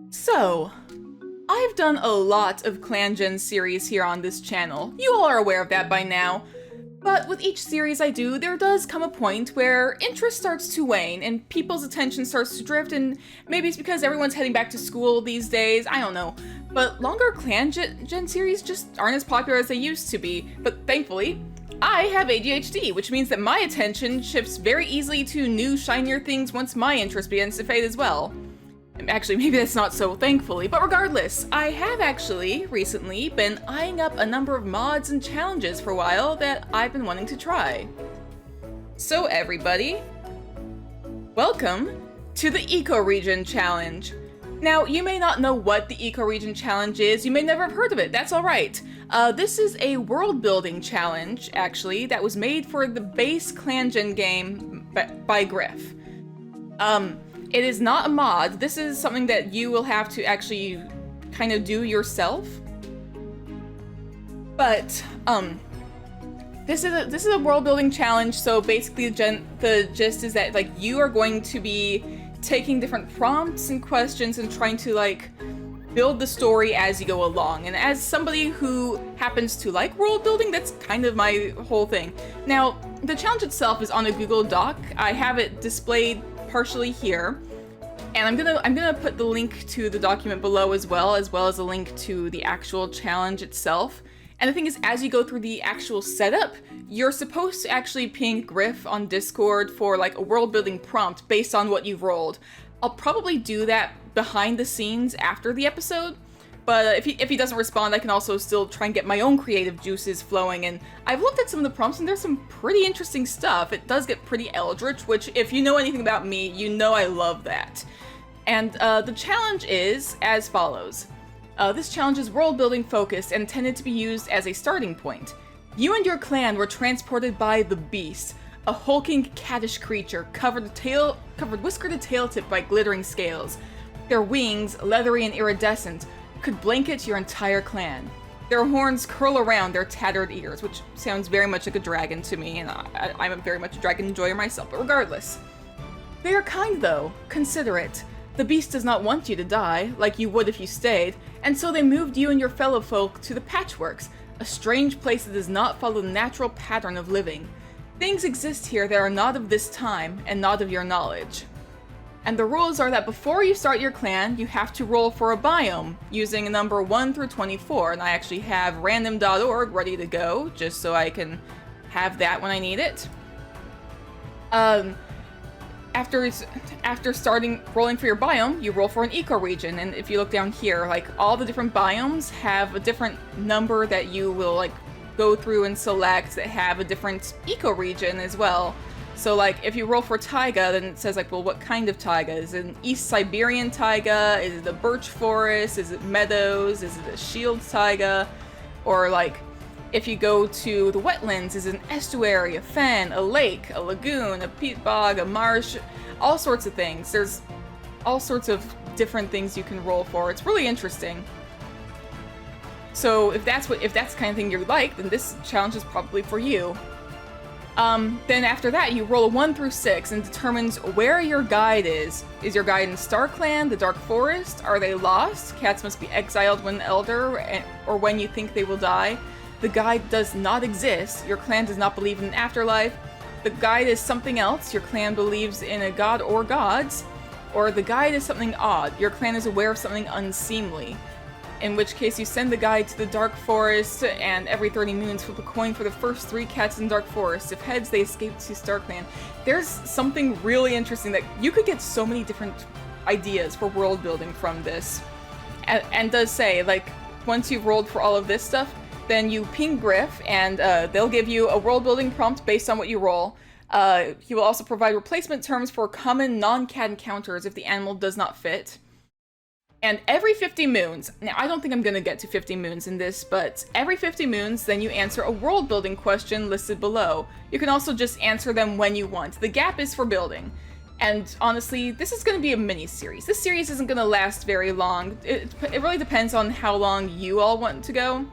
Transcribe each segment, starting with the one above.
So, I've done a lot of ClanGen series here on this channel. You all are aware of that by now. But with each series I do, there does come a point where interest starts to wane and people's attention starts to drift, and maybe it's because everyone's heading back to school these days, I don't know. But longer ClanGen series just aren't as popular as they used to be. But thankfully, I have ADHD, which means that my attention shifts very easily to new, shinier things once my interest begins to fade as well. Actually, maybe that's not so thankfully, but regardless, I have actually recently been eyeing up a number of mods and challenges for a while that I've been wanting to try. So everybody, welcome to the Ecoregion challenge. Now, you may not know what the Ecoregion challenge is, you may never have heard of it, that's alright. This is a world building challenge, actually, that was made for the base ClanGen game by Griff. It is not a mod. This is something that you will have to actually kind of do yourself. But this is a world building challenge. So basically, the gist is that like you are going to be taking different prompts and questions and trying to like build the story as you go along. And as somebody who happens to like world building, that's kind of my whole thing. Now, the challenge itself is on a Google Doc. I have it displayed partially here, and I'm gonna put the link to the document below as well as a link to the actual challenge itself. And the thing is, as you go through the actual setup, you're supposed to actually ping Griff on Discord for like a world building prompt based on what you've rolled. I'll probably do that behind the scenes after the episode, but if he doesn't respond, I can also still try and get my own creative juices flowing. And I've looked at some of the prompts and there's some pretty interesting stuff. It does get pretty eldritch, which if you know anything about me, you know I love that. And the challenge is as follows. This challenge is world building focused and intended to be used as a starting point. You and your clan were transported by the Beast, a hulking cattish creature covered whisker to tail tip by glittering scales. Their wings, leathery and iridescent, could blanket your entire clan. Their horns curl around their tattered ears, which sounds very much like a dragon to me, and I'm very much a dragon enjoyer myself, but regardless. They are kind though, considerate. The Beast does not want you to die, like you would if you stayed, and so they moved you and your fellow folk to the Patchworks, a strange place that does not follow the natural pattern of living. Things exist here that are not of this time, and not of your knowledge. And the rules are that before you start your clan, you have to roll for a biome, using a number 1 through 24, and I actually have random.org ready to go, just so I can have that when I need it. After rolling for your biome, you roll for an ecoregion, and if you look down here, like, all the different biomes have a different number that you will, like, go through and select that have a different ecoregion as well. So, like, if you roll for taiga, then it says, like, well, what kind of taiga? Is it an East Siberian taiga? Is it a birch forest? Is it meadows? Is it a shield taiga? Or, like, if you go to the wetlands, is it an estuary, a fen, a lake, a lagoon, a peat bog, a marsh? All sorts of things. There's all sorts of different things you can roll for. It's really interesting. So, if that's the kind of thing you like, then this challenge is probably for you. Then after that, you roll a 1 through 6 and determines where your guide is. Is your guide in Starclan, the Dark Forest? Are they lost? Cats must be exiled when elder, or when you think they will die. The guide does not exist. Your clan does not believe in an afterlife. The guide is something else. Your clan believes in a god or gods. Or the guide is something odd. Your clan is aware of something unseemly. In which case you send the guide to the Dark Forest, and every 30 moons flip a coin for the first 3 cats in Dark Forest. If heads, they escape to Starclan. There's something really interesting that you could get so many different ideas for world building from this. And does say, like, once you've rolled for all of this stuff, then you ping Griff, and they'll give you a world building prompt based on what you roll. He will also provide replacement terms for common non-cat encounters if the animal does not fit. And every 50 moons, now I don't think I'm gonna get to 50 moons in this, but every 50 moons, then you answer a world building question listed below. You can also just answer them when you want. The gap is for building. And honestly, this is gonna be a mini-series. This series isn't gonna last very long. It really depends on how long you all want to go.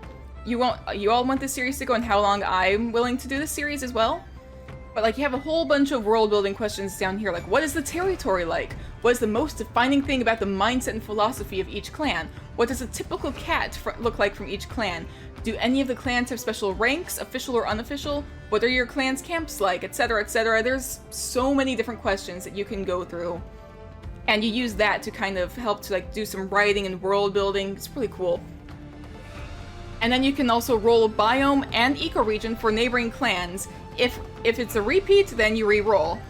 You all want this series to go and how long I'm willing to do this series as well. But like, you have a whole bunch of world building questions down here, like, what is the territory like? What is the most defining thing about the mindset and philosophy of each clan? What does a typical cat look like from each clan? Do any of the clans have special ranks, official or unofficial? What are your clan's camps like, etc., etc.? There's so many different questions that you can go through. And you use that to kind of help to like do some writing and world building. It's really cool. And then you can also roll a biome and ecoregion for neighboring clans. If it's a repeat, then you re-roll.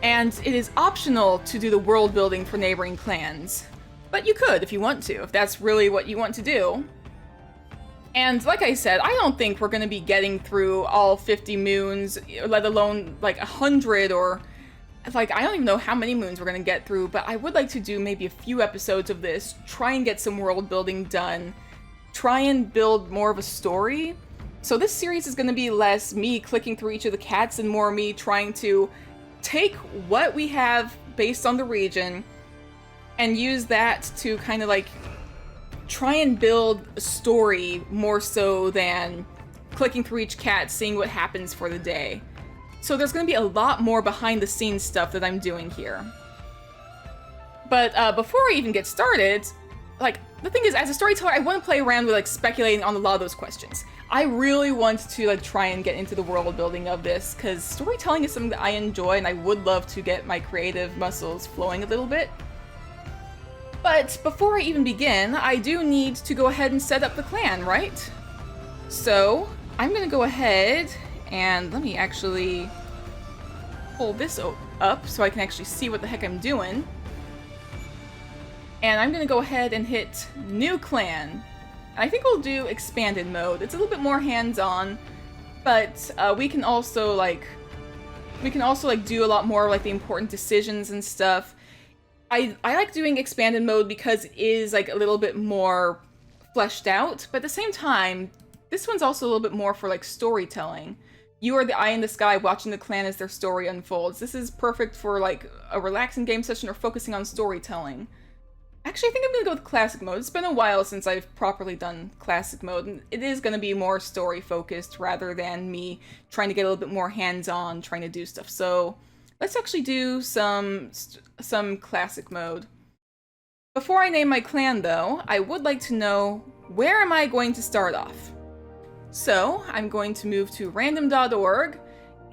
And it is optional to do the world building for neighboring clans. But you could if you want to, if that's really what you want to do. And like I said, I don't think we're going to be getting through all 50 moons, let alone like 100 or... like, I don't even know how many moons we're going to get through, but I would like to do maybe a few episodes of this, try and get some world building done, try and build more of a story. So this series is going to be less me clicking through each of the cats and more me trying to take what we have based on the region and use that to kind of like try and build a story more so than clicking through each cat, seeing what happens for the day. So there's going to be a lot more behind the scenes stuff that I'm doing here. But before I even get started, like, the thing is, as a storyteller, I want to play around with like speculating on a lot of those questions. I really want to like try and get into the world building of this, because storytelling is something that I enjoy and I would love to get my creative muscles flowing a little bit. But before I even begin, I do need to go ahead and set up the clan, right? So I'm going to go ahead and let me actually pull this up so I can actually see what the heck I'm doing. And I'm going to go ahead and hit New Clan. I think we'll do Expanded Mode. It's a little bit more hands-on, but we can also do a lot more like the important decisions and stuff. I like doing Expanded Mode because it is like a little bit more fleshed out, but at the same time, this one's also a little bit more for like storytelling. You are the eye in the sky watching the clan as their story unfolds. This is perfect for like a relaxing game session or focusing on storytelling. Actually, I think I'm going to go with Classic Mode. It's been a while since I've properly done Classic Mode, and it is going to be more story-focused rather than me trying to get a little bit more hands-on, trying to do stuff. So let's actually do some Classic Mode. Before I name my clan, though, I would like to know, where am I going to start off? So I'm going to move to random.org.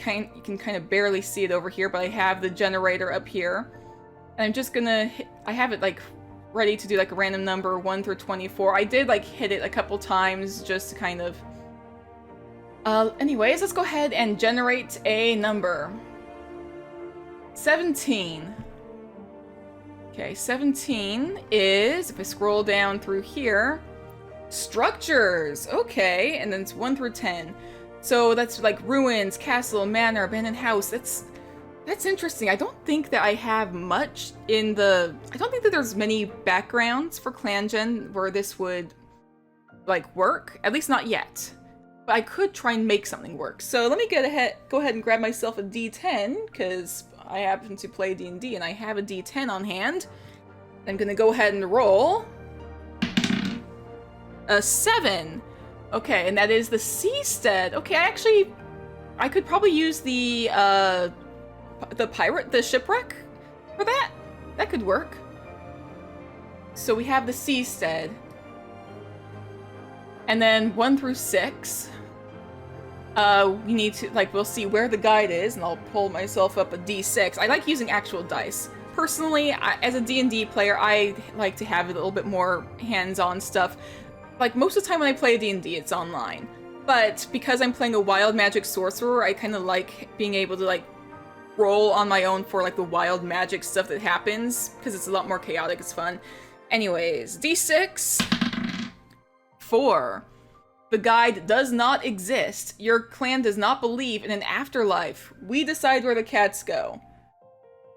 You can kind of barely see it over here, but I have the generator up here. And I'm just gonna I have it like ready to do like a random number 1 through 24. I did like hit it a couple times just to kind of... anyways, let's go ahead and generate a number. 17. Okay, 17 is, if I scroll down through here, structures. Okay, and then it's 1 through 10. So that's like ruins, castle, manor, abandoned house. That's interesting. I don't think that I have much in the... I don't think that there's many backgrounds for ClanGen where this would, like, work. At least not yet. But I could try and make something work. So let me go ahead and grab myself a D10, because I happen to play D&D, and I have a D10 on hand. I'm gonna go ahead and roll. A 7. Okay, and that is the seastead. Okay, I could probably use the shipwreck for that. That could work. So we have the seastead. And then 1 through 6. We need to, like, we'll see where the guide is, and I'll pull myself up a D6. I like using actual dice. Personally, as a D&D player, I like to have a little bit more hands-on stuff. Like, most of the time when I play D&D, it's online. But because I'm playing a wild magic sorcerer, I kind of like being able to, like, roll on my own for, like, the wild magic stuff that happens, because it's a lot more chaotic, it's fun. Anyways, D6. 4. The guide does not exist. Your clan does not believe in an afterlife. We decide where the cats go.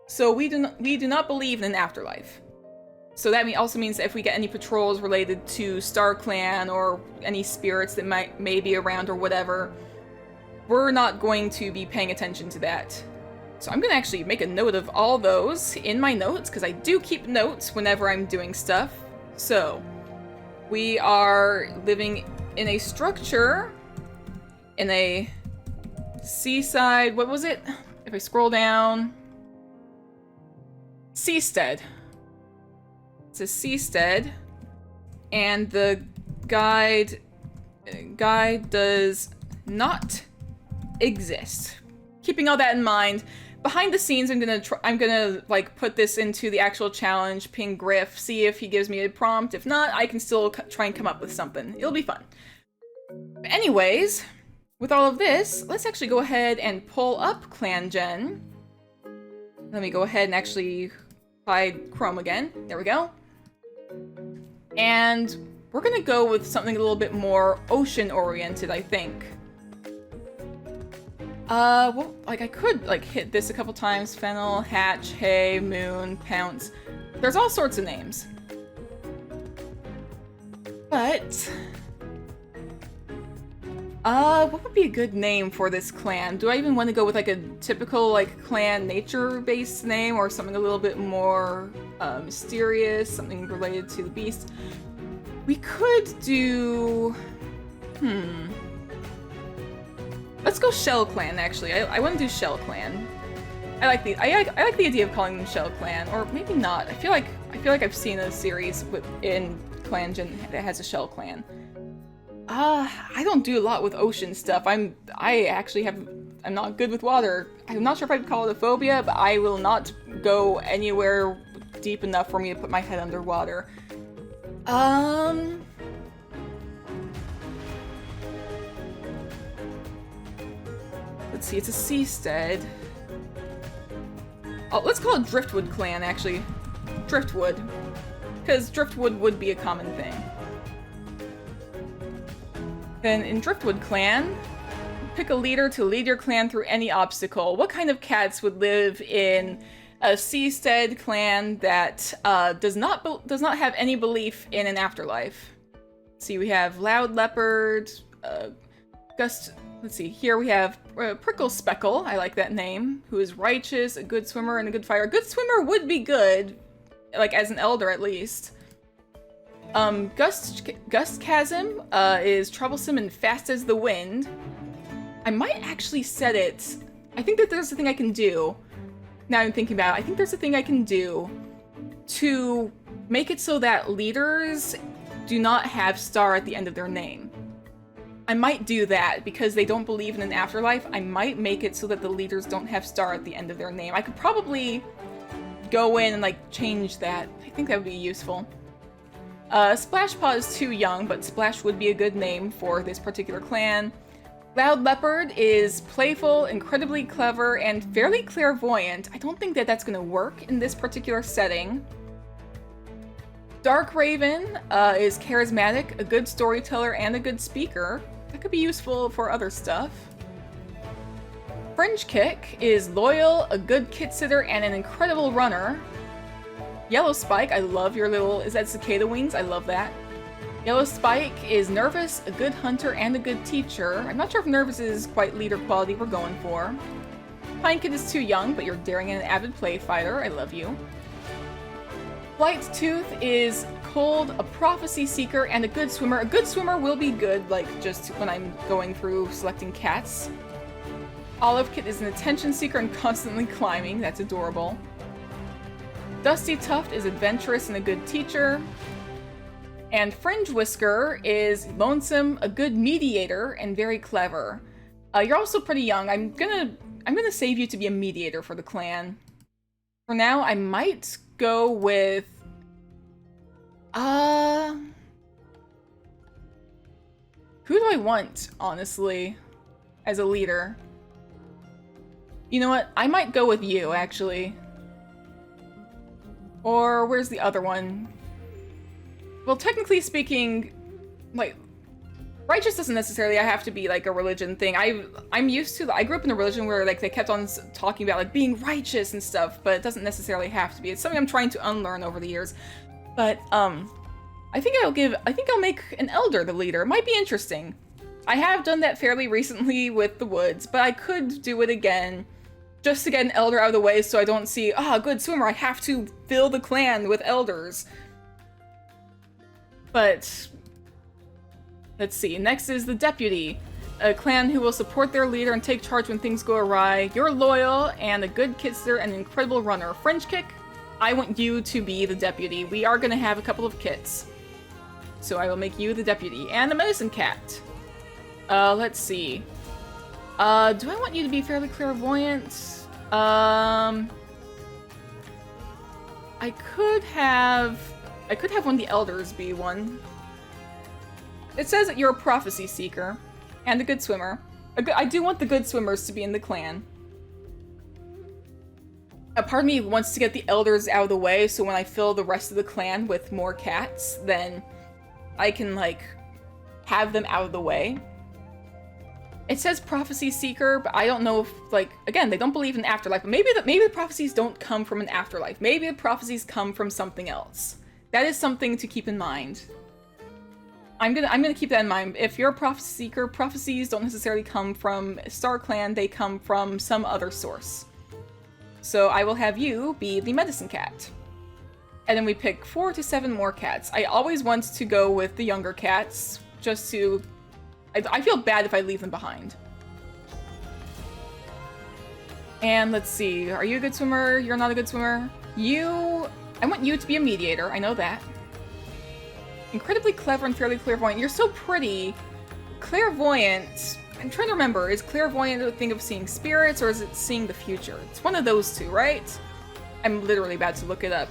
So we do not believe in an afterlife. So that also means that if we get any patrols related to Star Clan or any spirits that may be around or whatever, we're not going to be paying attention to that. So I'm gonna actually make a note of all those in my notes, because I do keep notes whenever I'm doing stuff. So we are living in a structure in a seaside, what was it? If I scroll down, Seastead. It's a seastead, and the guide does not exist. Keeping all that in mind, behind the scenes, I'm gonna like put this into the actual challenge, ping Griff, see if he gives me a prompt. If not, I can still try and come up with something. It'll be fun. But anyways, with all of this, let's actually go ahead and pull up ClanGen. Let me go ahead and actually hide Chrome again. There we go. And we're gonna go with something a little bit more ocean-oriented, I think. Well, like I could like hit this a couple times. Fennel, hatch, hay, moon, pounce. There's all sorts of names. But what would be a good name for this clan? Do I even want to go with like a typical like clan nature-based name, or something a little bit more mysterious, something related to the beast? We could do... Let's go Shell Clan, actually. I want to do Shell Clan. I like the idea of calling them Shell Clan, or maybe not. I feel like I've seen a series in ClanGen that has a Shell Clan. I don't do a lot with ocean stuff. I'm not good with water. I'm not sure if I'd call it a phobia, but I will not go anywhere deep enough for me to put my head underwater. Let's see, it's a seastead. Oh, let's call it Driftwood Clan, actually. Driftwood. Because Driftwood would be a common thing. Then in Driftwood Clan, pick a leader to lead your clan through any obstacle. What kind of cats would live in a seastead clan that does not have any belief in an afterlife? See, we have Loud Leopard, let's see, here we have Prickle Speckle, I like that name, who is righteous, a good swimmer, and a good fighter. A good swimmer would be good, like as an elder at least. Gust Chasm is troublesome and fast as the wind. I might actually set it. I think that there's a thing I can do. Now I'm thinking about it. I think there's a thing I can do to make it so that leaders do not have star at the end of their name. I might do that because they don't believe in an afterlife. I might make it so that the leaders don't have star at the end of their name. I could probably go in and like change that. I think that would be useful. Splashpaw is too young, but Splash would be a good name for this particular clan. Loud Leopard is playful, incredibly clever, and fairly clairvoyant. I don't think that that's going to work in this particular setting. Dark Raven is charismatic, a good storyteller, and a good speaker. That could be useful for other stuff. Fringe Kick is loyal, a good kit sitter, and an incredible runner. Yellow Spike, I love your little... Is that cicada wings? I love that. Yellow Spike is nervous, a good hunter, and a good teacher. I'm not sure if nervous is quite leader quality we're going for. Pinekid is too young, but you're daring and an avid play fighter. I love you. Flight Tooth is cold, a prophecy seeker, and a good swimmer. A good swimmer will be good, like, just when I'm going through selecting cats. Olive Kit is an attention seeker and constantly climbing. That's adorable. Dusty Tuft is adventurous and a good teacher. And Fringe Whisker is lonesome, a good mediator, and very clever. You're also pretty young. I'm gonna save you to be a mediator for the clan. For now, I might go with... Who do I want, honestly, as a leader? You know what? I might go with you, actually. Or where's the other one? Well, technically speaking, like, righteous doesn't necessarily have to be like a religion thing. I'm used to... I grew up in a religion where like they kept on talking about like being righteous and stuff, but it doesn't necessarily have to be. It's something I'm trying to unlearn over the years. But I think I'll make an elder the leader. It might be interesting. I have done that fairly recently with the woods, but I could do it again just to get an elder out of the way so I don't see, good swimmer, I have to fill the clan with elders. But let's see. Next is the deputy, a clan who will support their leader and take charge when things go awry. You're loyal and a good kidster and an incredible runner. Fringe Kick I want you to be the deputy. We are gonna have a couple of kits. So I will make you the deputy. And the medicine cat. Let's see. Do I want you to be fairly clairvoyant? I could have one of the elders be one. It says that you're a prophecy seeker and a good swimmer. I do want the good swimmers to be in the clan. A part of me wants to get the elders out of the way, so when I fill the rest of the clan with more cats, then I can, like, have them out of the way. It says prophecy seeker, but I don't know if, like, again, they don't believe in afterlife. But maybe the prophecies don't come from an afterlife. Maybe the prophecies come from something else. That is something to keep in mind. I'm gonna keep that in mind. If you're a prophecy seeker, prophecies don't necessarily come from Star Clan. They come from some other source. So I will have you be the medicine cat. And then we pick 4 to 7 more cats. I always want to go with the younger cats, just to... I feel bad if I leave them behind. And let's see, are you a good swimmer? You're not a good swimmer? I want you to be a mediator, I know that. Incredibly clever and fairly clairvoyant. You're so pretty. Clairvoyant, I'm trying to remember, is clairvoyant a thing of seeing spirits, or is it seeing the future? It's one of those two, right? I'm literally about to look it up.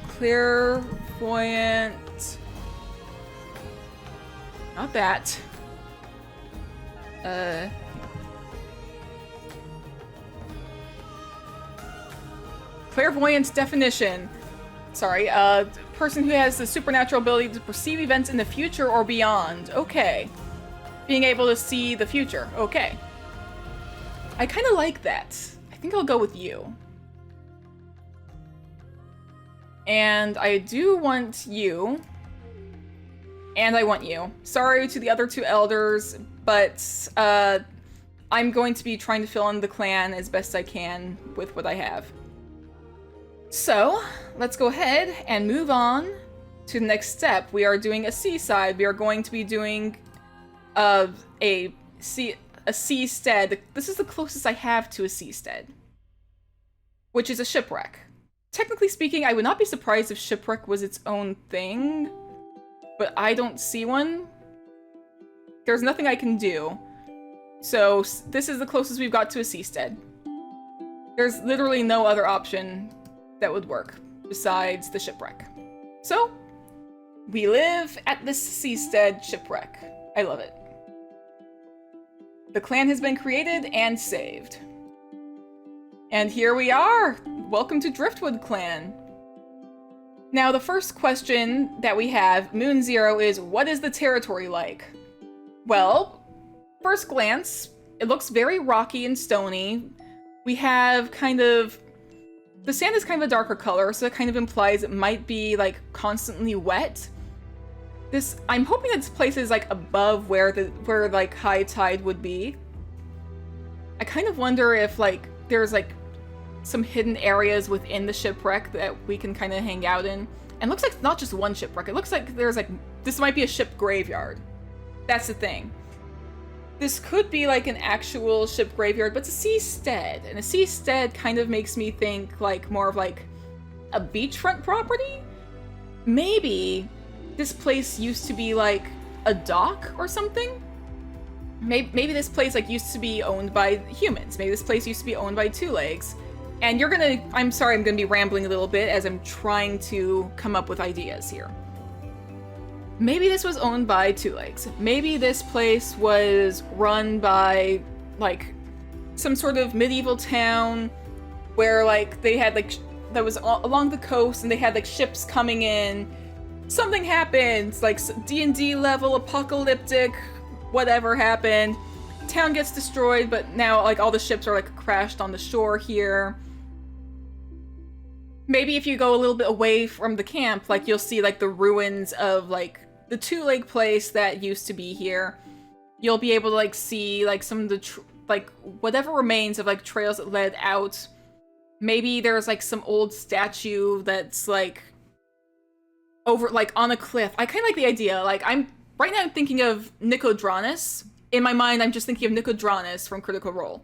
Clairvoyant... Not that. Clairvoyance definition. Sorry, person who has the supernatural ability to perceive events in the future or beyond. Okay. Being able to see the future. Okay. I kind of like that. I think I'll go with you. And I do want you. And I want you. Sorry to the other 2 elders, but I'm going to be trying to fill in the clan as best I can with what I have. So, let's go ahead and move on to the next step. We are doing a seaside. We are going to be doing a seastead. This is the closest I have to a seastead, which is a shipwreck. Technically speaking, I would not be surprised if shipwreck was its own thing, but I don't see one. There's nothing I can do. So this is the closest we've got to a seastead. There's literally no other option that would work besides the shipwreck. So we live at this seastead shipwreck. I love it. The clan has been created and saved. And here we are! Welcome to Driftwood Clan! Now, the first question that we have, Moon Zero, is what is the territory like? Well, first glance, it looks very rocky and stony. We have kind of... The sand is kind of a darker color, so that kind of implies it might be, like, constantly wet. I'm hoping this place is, like, above where like, high tide would be. I kind of wonder if, like, there's, like, some hidden areas within the shipwreck that we can kind of hang out in. And it looks like not just one shipwreck. It looks like there's, like, this might be a ship graveyard. That's the thing. This could be, like, an actual ship graveyard, but it's a seastead. And a seastead kind of makes me think, like, more of, like, a beachfront property? Maybe this place used to be, like, a dock or something? Maybe this place, like, used to be owned by humans. Maybe this place used to be owned by Two Legs. And I'm sorry, I'm gonna be rambling a little bit as I'm trying to come up with ideas here. Maybe this was owned by Two Legs. Maybe this place was run by, like, some sort of medieval town where, like, they had, like, that was along the coast and they had, like, ships coming in. Something happened, like, D&D level, apocalyptic, whatever happened. Town gets destroyed, but now, like, all the ships are, like, crashed on the shore here. Maybe if you go a little bit away from the camp, like, you'll see, like, the ruins of, like, the two-leg place that used to be here. You'll be able to, like, see, like, some of the, like, whatever remains of, like, trails that led out. Maybe there's, like, some old statue that's, like, over, like, on a cliff. I kind of like the idea. Like, right now I'm thinking of Nicodranus. In my mind, I'm just thinking of Nicodranus from Critical Role.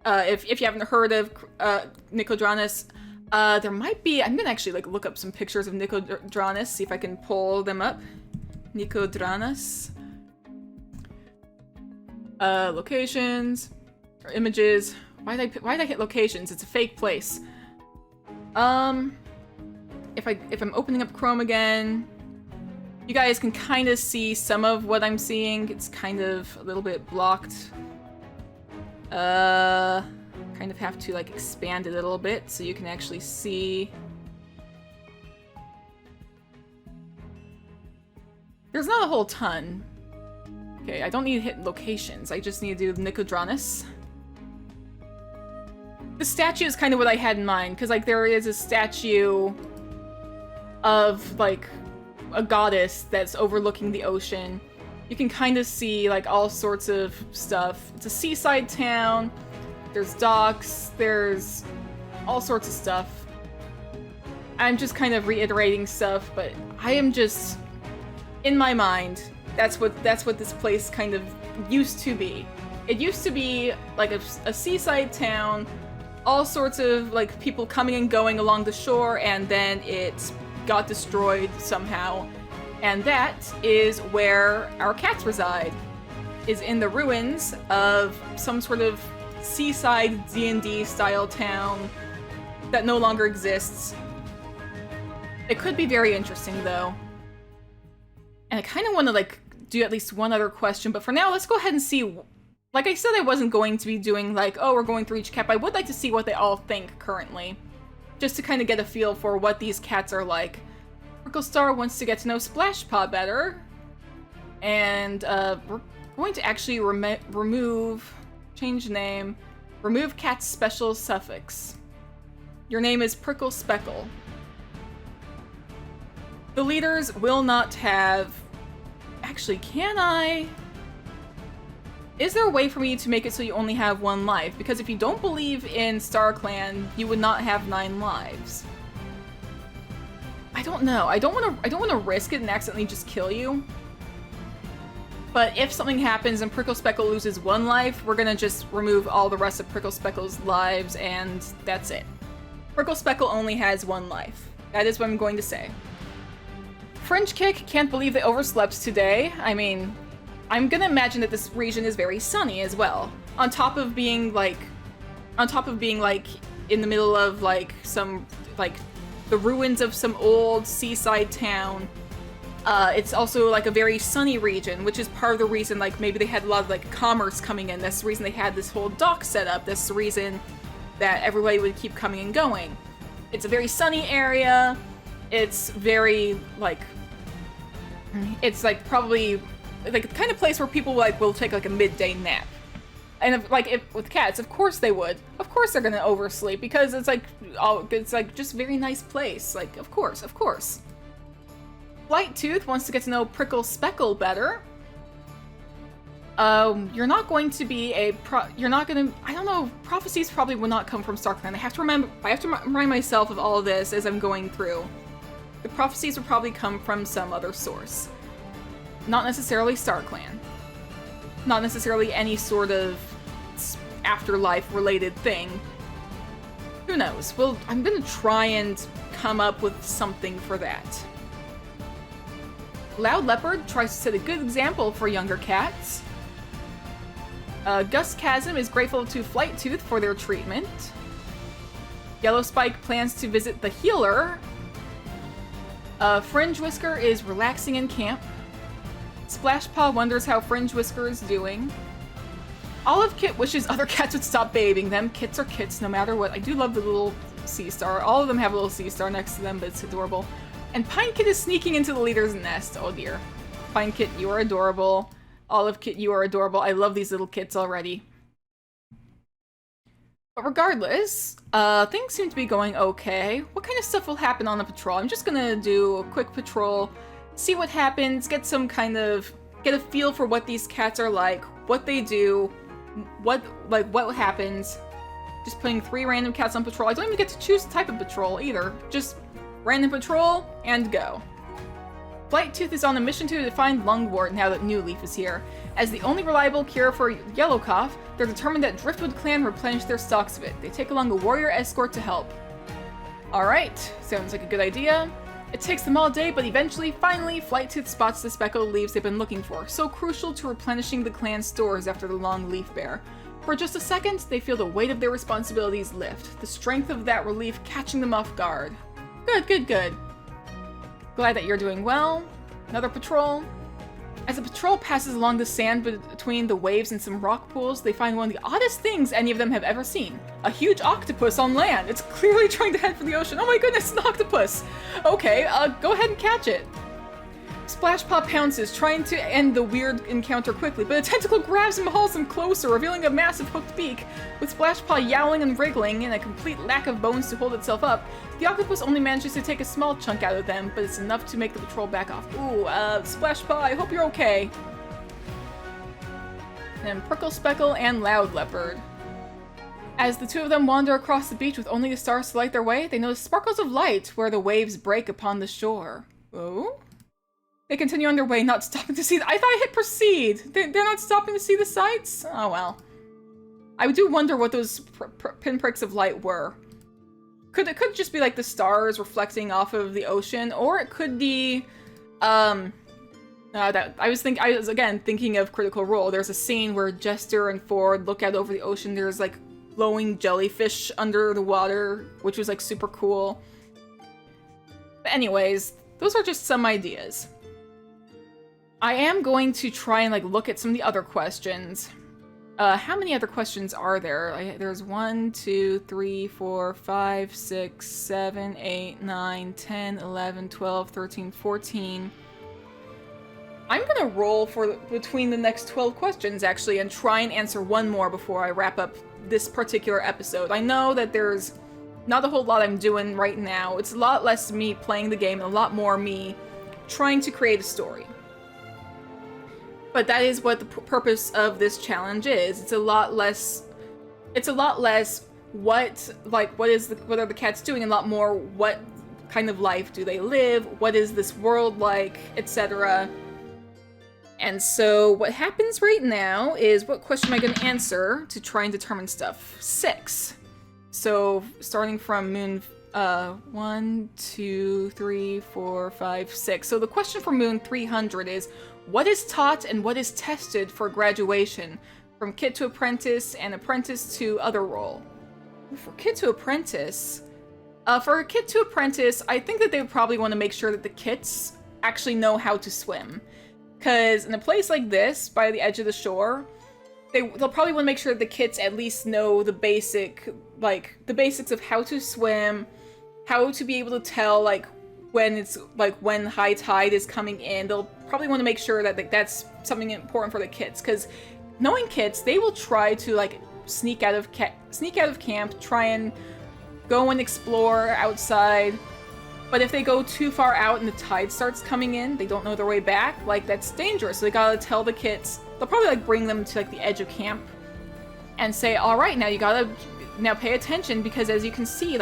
If you haven't heard of Nicodranus, There might be, I'm gonna actually like look up some pictures of Nicodranus, see if I can pull them up. Nicodranus. Locations, or images. Why did I hit locations? It's a fake place. If I'm opening up Chrome again, you guys can kind of see some of what I'm seeing. It's kind of a little bit blocked. Kind of have to like expand it a little bit so you can actually see. There's not a whole ton. Okay, I don't need to hit locations. I just need to do Nicodranus. The statue is kind of what I had in mind, because like there is a statue of like a goddess that's overlooking the ocean. You can kind of see like all sorts of stuff. It's a seaside town. There's docks. There's all sorts of stuff. I'm just kind of reiterating stuff, but I am just in my mind. That's what this place kind of used to be. It used to be like a seaside town, all sorts of like people coming and going along the shore, and then it got destroyed somehow. And that is where our cats reside, is in the ruins of some sort of seaside D&D style town that no longer exists. It could be very interesting though. And I kind of want to like do at least one other question, but for now let's go ahead and see. Like I said, I wasn't going to be doing like, oh, we're going through each cat, but I would like to see what they all think currently, just to kind of get a feel for what these cats are like. Star wants to get to know Splashpaw better, and we're going to actually change name, remove cat's special suffix. Your name is Prickle Speckle. The leaders will not have... Actually, can I? Is there a way for me to make it so you only have 1 life? Because if you don't believe in StarClan, you would not have 9 lives. I don't know. I don't want to risk it and accidentally just kill you. But if something happens and Prickle Speckle loses 1 life, we're gonna just remove all the rest of Prickle Speckle's lives, and that's it. Prickle Speckle only has 1 life. That is what I'm going to say. Fringe Kick can't believe they overslept today. I mean, I'm gonna imagine that this region is very sunny as well. On top of being like in the middle of like some like the ruins of some old seaside town. It's also like a very sunny region, which is part of the reason like maybe they had a lot of like commerce coming in. That's the reason they had this whole dock set up. That's the reason that everybody would keep coming and going. It's a very sunny area. It's very like, it's like probably like the kind of place where people like will take like a midday nap. And if with cats, of course they would. Of course they're gonna oversleep because it's like just a very nice place. Like of course. Flight Tooth wants to get to know Prickle Speckle better. You're not going to be I don't know, prophecies probably will not come from StarClan. I have to remind myself of all of this as I'm going through. The prophecies will probably come from some other source. Not necessarily StarClan. Not necessarily any sort of afterlife-related thing. Who knows? Well, I'm gonna try and come up with something for that. Loud Leopard tries to set a good example for younger cats. Gus Chasm is grateful to Flight Tooth for their treatment. Yellow Spike plans to visit the healer. Fringe Whisker is relaxing in camp. Splashpaw wonders how Fringe Whisker is doing. Olive Kit wishes other cats would stop babying them. Kits are kits no matter what. I do love the little sea star. All of them have a little sea star next to them, but it's adorable. And Pine Kit is sneaking into the leader's nest. Oh dear. Pine Kit, you are adorable. Olive Kit, you are adorable. I love these little kits already. But regardless, things seem to be going okay. What kind of stuff will happen on the patrol? I'm just gonna do a quick patrol, see what happens, get a feel for what these cats are like, what they do, what happens. Just putting 3 random cats on patrol. I don't even get to choose the type of patrol either. Just random patrol and go. Flight Tooth is on a mission to find lungwort now that New Leaf is here. As the only reliable cure for yellow cough, they're determined that Driftwood Clan replenish their stocks of it. They take along a warrior escort to help. Alright, sounds like a good idea. It takes them all day, but eventually, finally, Flight Tooth spots the speckled leaves they've been looking for, so crucial to replenishing the clan's stores after the long leaf bear. For just a second, they feel the weight of their responsibilities lift, the strength of that relief catching them off guard. Good, good, good. Glad that you're doing well. Another patrol. As the patrol passes along the sand between the waves and some rock pools, they find one of the oddest things any of them have ever seen. A huge octopus on land. It's clearly trying to head for the ocean. Oh my goodness, it's an octopus! Okay, go ahead and catch it. Splashpaw pounces, trying to end the weird encounter quickly, but a tentacle grabs him and hauls him closer, revealing a massive hooked beak. With Splashpaw yowling and wriggling and a complete lack of bones to hold itself up, the octopus only manages to take a small chunk out of them, but it's enough to make the patrol back off. Ooh, Splashpaw, I hope you're okay. And Prickle Speckle and Loud Leopard. As the two of them wander across the beach with only the stars to light their way, they notice sparkles of light where the waves break upon the shore. Oh? They continue on their way, not stopping to see I thought I hit proceed! They're not stopping to see the sights? Oh well. I do wonder what those pinpricks of light were. It could just be like the stars reflecting off of the ocean, or it could be, I was again thinking of Critical Role. There's a scene where Jester and Ford look out over the ocean. There's like glowing jellyfish under the water, which was like super cool. But anyways, those are just some ideas. I am going to try and like look at some of the other questions. How many other questions are there? There's 1, 2, 3, 4, 5, 6, 7, 8, 9, 10, 11, 12, 13, 14. I'm gonna roll for between the next 12 questions actually and try and answer one more before I wrap up this particular episode. I know that there's not a whole lot I'm doing right now. It's a lot less me playing the game and a lot more me trying to create a story. But that is what the purpose of this challenge is. It's a lot less what are the cats doing, and a lot more what kind of life do they live, what is this world like, etc. And so what happens right now is, what question am I going to answer to try and determine stuff? 6. So starting from Moon 1, 2, 3, 4, 5, 6. So the question for Moon 300 is, what is taught and what is tested for graduation? From Kid to Apprentice and Apprentice to other role. For Kid to Apprentice, I think that they would probably want to make sure that the kits actually know how to swim. Because in a place like this, by the edge of the shore, they'll probably want to make sure that the kits at least know the basics of how to swim, how to be able to tell when high tide is coming in. They'll probably want to make sure that that's something important for the kids, because knowing kids, they will try to sneak out of camp, try and go and explore outside. But if they go too far out and the tide starts coming in, they don't know their way back, that's dangerous. So they gotta tell the kids. They'll probably bring them to the edge of camp and say, all right, now you gotta pay attention, because as you can see,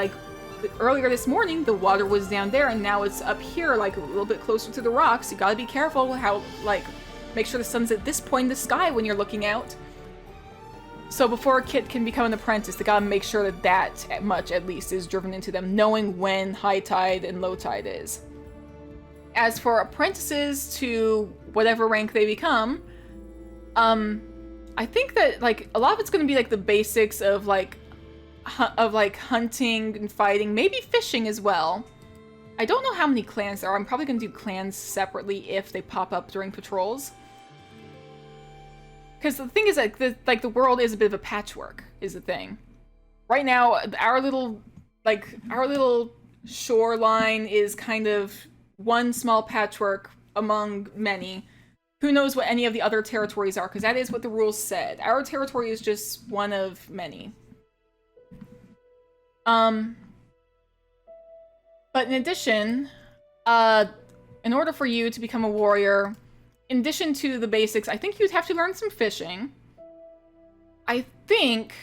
earlier this morning, the water was down there, and now it's up here, a little bit closer to the rocks. You gotta be careful how, make sure the sun's at this point in the sky when you're looking out. So before a kid can become an apprentice, they gotta make sure that much, at least, is driven into them, knowing when high tide and low tide is. As for apprentices to whatever rank they become, I think that, a lot of it's gonna be, the basics of, hunting and fighting, maybe fishing as well. I don't know how many clans there are. I'm probably gonna do clans separately if they pop up during patrols. Because the thing is, the world is a bit of a patchwork, is the thing. Right now, our little shoreline is kind of one small patchwork among many. Who knows what any of the other territories are, because that is what the rules said. Our territory is just one of many. But in addition, in order for you to become a warrior, in addition to the basics, I think you'd have to learn some fishing. I think,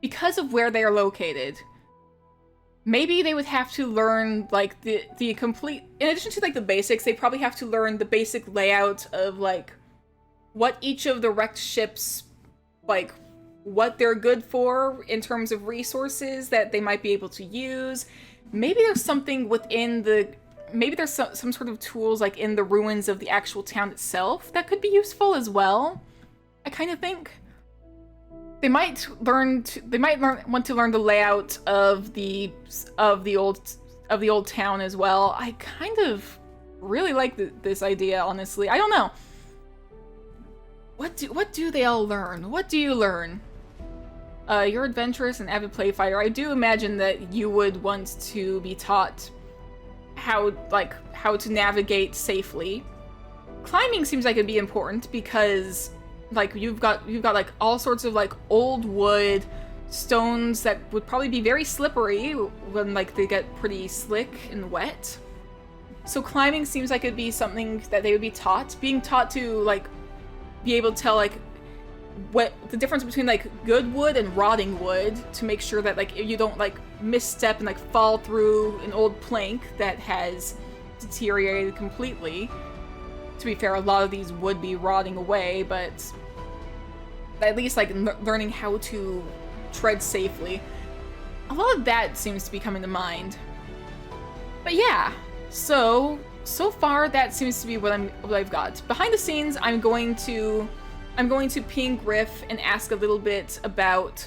because of where they are located, maybe they would have to learn, the complete... In addition to, the basics, they probably have to learn the basic layout of, what each of the wrecked ships, what they're good for in terms of resources that they might be able to use. Maybe there's something within the... Maybe there's some sort of tools like in the ruins of the actual town itself that could be useful as well. I kind of think they might want to learn the layout of the old town as well. I kind of really like this idea, honestly. I don't know. What do they all learn? What do you learn? You're adventurous and avid play fighter. I do imagine that you would want to be taught how to navigate safely. Climbing seems like it'd be important because like you've got like all sorts of like old wood, stones that would probably be very slippery when like they get pretty slick and wet. So climbing seems like it'd be something that they would be taught, being taught to like be able to tell like what the difference between like good wood and rotting wood to make sure that like you don't like misstep and like fall through an old plank that has deteriorated completely. To be fair, a lot of these would be rotting away, but at least like learning how to tread safely. A lot of that seems to be coming to mind. But yeah, so far that seems to be what I've got. Behind the scenes, I'm going to ping Griff and ask a little bit about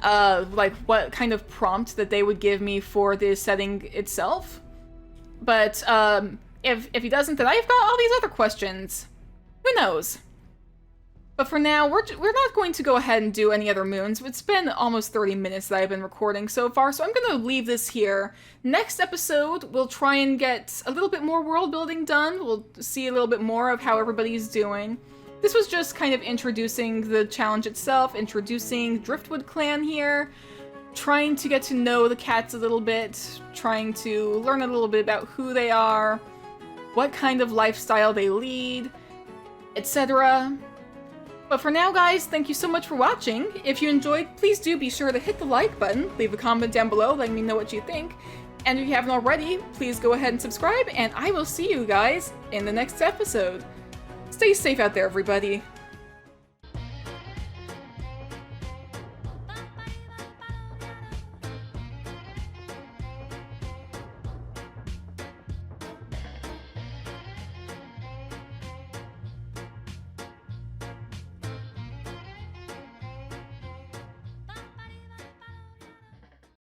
like what kind of prompt that they would give me for the setting itself. But if he doesn't, then I've got all these other questions. Who knows? But for now, we're not going to go ahead and do any other moons. It's been almost 30 minutes that I've been recording so far, so I'm going to leave this here. Next episode, we'll try and get a little bit more world building done. We'll see a little bit more of how everybody's doing. This was just kind of introducing the challenge itself, introducing Driftwood Clan here, trying to get to know the cats a little bit, trying to learn a little bit about who they are, what kind of lifestyle they lead, etc. But for now, guys, thank you so much for watching. If you enjoyed, please do be sure to hit the like button, leave a comment down below letting me know what you think, and if you haven't already, please go ahead and subscribe, and I will see you guys in the next episode. Stay safe out there, everybody.